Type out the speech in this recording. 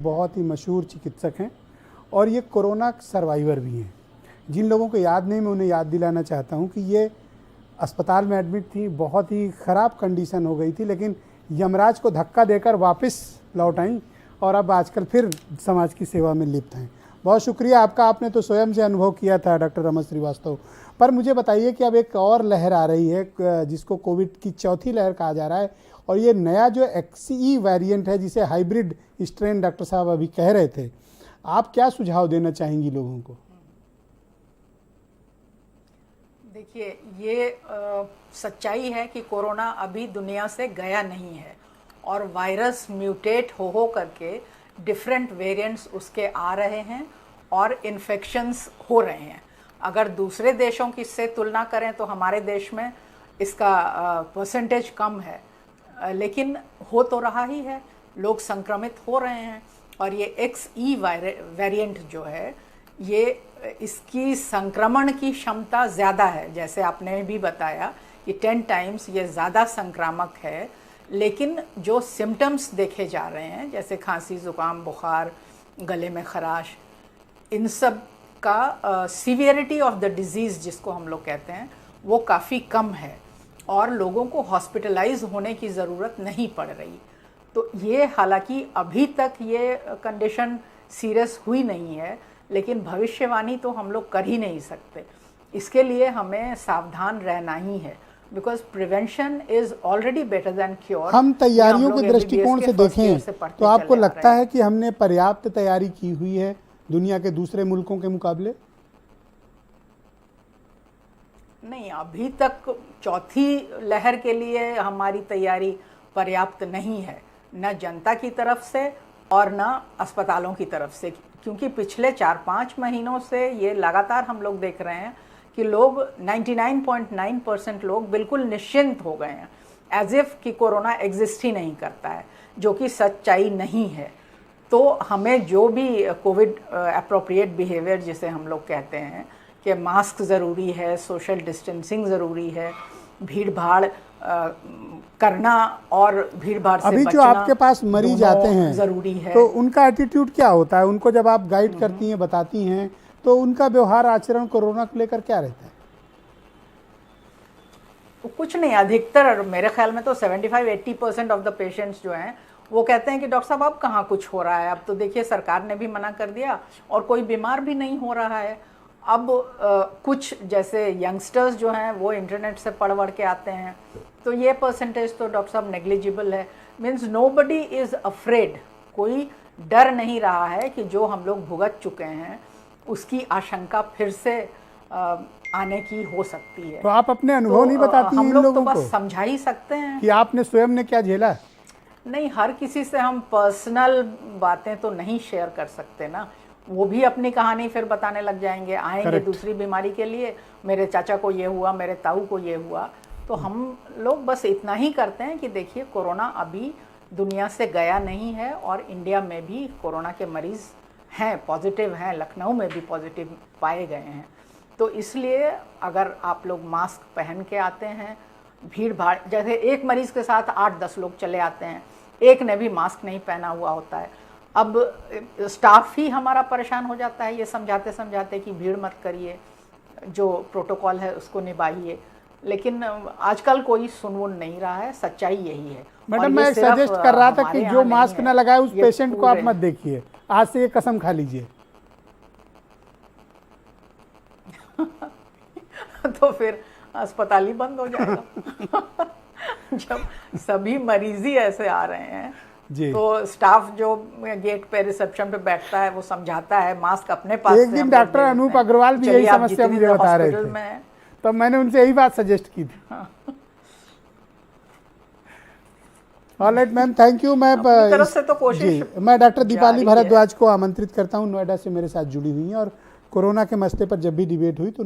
बहुत ही मशहूर चिकित्सक हैं और ये कोरोना सर्वाइवर भी हैं। जिन लोगों को याद नहीं, मैं उन्हें याद दिलाना चाहता हूँ कि ये अस्पताल में एडमिट थी, बहुत ही ख़राब कंडीशन हो गई थी, लेकिन यमराज को धक्का देकर वापस लौट आई और अब आजकल फिर समाज की सेवा में लिप्त हैं। बहुत शुक्रिया आपका, आपने तो स्वयं से अनुभव किया था डॉक्टर रमन श्रीवास्तव। पर मुझे बताइए कि अब एक और लहर आ रही है जिसको कोविड की चौथी लहर कहा जा रहा है, और ये नया जो XE वेरिएंट है जिसे हाइब्रिड स्ट्रेन डॉक्टर साहब अभी कह रहे थे, आप क्या सुझाव देना चाहेंगी लोगों को? देखिए, ये सच्चाई है कि कोरोना अभी दुनिया से गया नहीं है और वायरस म्यूटेट हो करके डिफरेंट वेरिएंट्स उसके आ रहे हैं और इन्फेक्शंस हो रहे हैं। अगर दूसरे देशों की से तुलना करें तो हमारे देश में इसका परसेंटेज कम है, लेकिन हो तो रहा ही है, लोग संक्रमित हो रहे हैं। और ये XE वेरिएंट जो है, ये इसकी संक्रमण की क्षमता ज़्यादा है, जैसे आपने भी बताया कि 10 टाइम्स ये ज़्यादा संक्रामक है। लेकिन जो सिम्टम्स देखे जा रहे हैं, जैसे खांसी, ज़ुकाम, बुखार, गले में खराश, इन सब का सीवियरिटी ऑफ द डिज़ीज़ जिसको हम लोग कहते हैं, वो काफ़ी कम है और लोगों को हॉस्पिटलाइज होने की ज़रूरत नहीं पड़ रही। तो ये हालांकि अभी तक ये कंडीशन सीरियस हुई नहीं है, लेकिन भविष्यवाणी तो हम लोग कर ही नहीं सकते। इसके लिए हमें सावधान रहना ही है, because prevention is already better than cure. हम तैयारियों के दृष्टिकोण से देखें तो आपको लगता है कि हमने पर्याप्त तैयारी की हुई है दुनिया के दूसरे मुल्कों के मुकाबले? नहीं, अभी तक चौथी लहर के लिए हमारी तैयारी पर्याप्त नहीं है, न जनता की तरफ से और न अस्पतालों की तरफ से, क्योंकि पिछले 4-5 महीनों से ये लगातार हम लोग देख रहे हैं कि लोग 99.9% लोग बिल्कुल निश्चिंत हो गए हैं, एज इफ कि कोरोना एग्जिस्ट ही नहीं करता है, जो कि सच्चाई नहीं है। तो हमें जो भी कोविड अप्रोप्रिएट बिहेवियर जिसे हम लोग कहते हैं कि मास्क ज़रूरी है, सोशल डिस्टेंसिंग ज़रूरी है, भीड़ भाड़ करना और भीड़ भाड़ से अभी बचना, जो आपके पास मरीज आते हैं ज़रूरी है, तो उनका एटीट्यूड क्या होता है? उनको जब आप गाइड करती हैं, बताती हैं, तो उनका व्यवहार आचरण कोरोना को लेकर क्या रहता है? तो कुछ नहीं, अधिकतर मेरे ख्याल में तो 75-80% ऑफ द पेशेंट्स जो हैं वो कहते हैं कि डॉक्टर साहब अब कहाँ कुछ हो रहा है, अब तो देखिए सरकार ने भी मना कर दिया और कोई बीमार भी नहीं हो रहा है। अब कुछ जैसे यंगस्टर्स जो हैं वो इंटरनेट से पढ़ के आते हैं, तो ये परसेंटेज तो डॉक्टर साहब नेग्लिजिबल है। मीन्स नोबडी इज़ अफ्रेड, कोई डर नहीं रहा है कि जो हम लोग भुगत चुके हैं उसकी आशंका फिर से आने की हो सकती है। तो आप अपने अनुभव नहीं बताती हैं इन लोगों को? हम लोग तो बस समझा ही सकते हैं कि आपने स्वयं ने क्या झेला। नहीं, हर किसी से हम पर्सनल बातें तो नहीं शेयर कर सकते ना, वो भी अपनी कहानी फिर बताने लग जाएंगे, आएंगे दूसरी बीमारी के लिए, मेरे चाचा को ये हुआ, मेरे ताऊ को ये हुआ। तो हम लोग बस इतना ही करते हैं कि देखिए, कोरोना अभी दुनिया से गया नहीं है और इंडिया में भी कोरोना के मरीज़ हैं, पॉजिटिव हैं, लखनऊ में भी पॉजिटिव पाए गए हैं। तो इसलिए अगर आप लोग मास्क पहन के आते हैं, भीड़ भाड़, जैसे एक मरीज़ के साथ 8-10 लोग चले आते हैं, एक ने भी मास्क नहीं पहना हुआ होता है, अब स्टाफ ही हमारा परेशान हो जाता है ये समझाते समझाते कि भीड़ मत करिए, जो प्रोटोकॉल है उसको निभाइए। लेकिन आजकल कोई सुन नहीं रहा है, सच्चाई यही है। मैडम, मैं सजेस्ट कर रहा था कि जो मास्क न लगाए उस पेशेंट को आप मत देखिए, आज से ये कसम खा लीजिए। तो फिर अस्पताल ही बंद हो जाएगा। जब सभी मरीज ही ऐसे आ रहे हैं जी, तो स्टाफ जो गेट पे रिसेप्शन पे बैठता है वो समझाता है मास्क अपने पास। एक दिन डॉक्टर अनूप अग्रवाल भी यही समस्या मुझे बता रहे थे, तो मैंने उनसे यही बात सजेस्ट की थी। Alright ma'am, thank you. मैं तरफ से तो कोशिश, मैं डॉक्टर दीपाली भारद्वाज को आमंत्रित करता हूँ, नोएडा से मेरे साथ जुड़ी हुई हैं, और कोरोना के मसले पर जब भी डिबेट हुई तो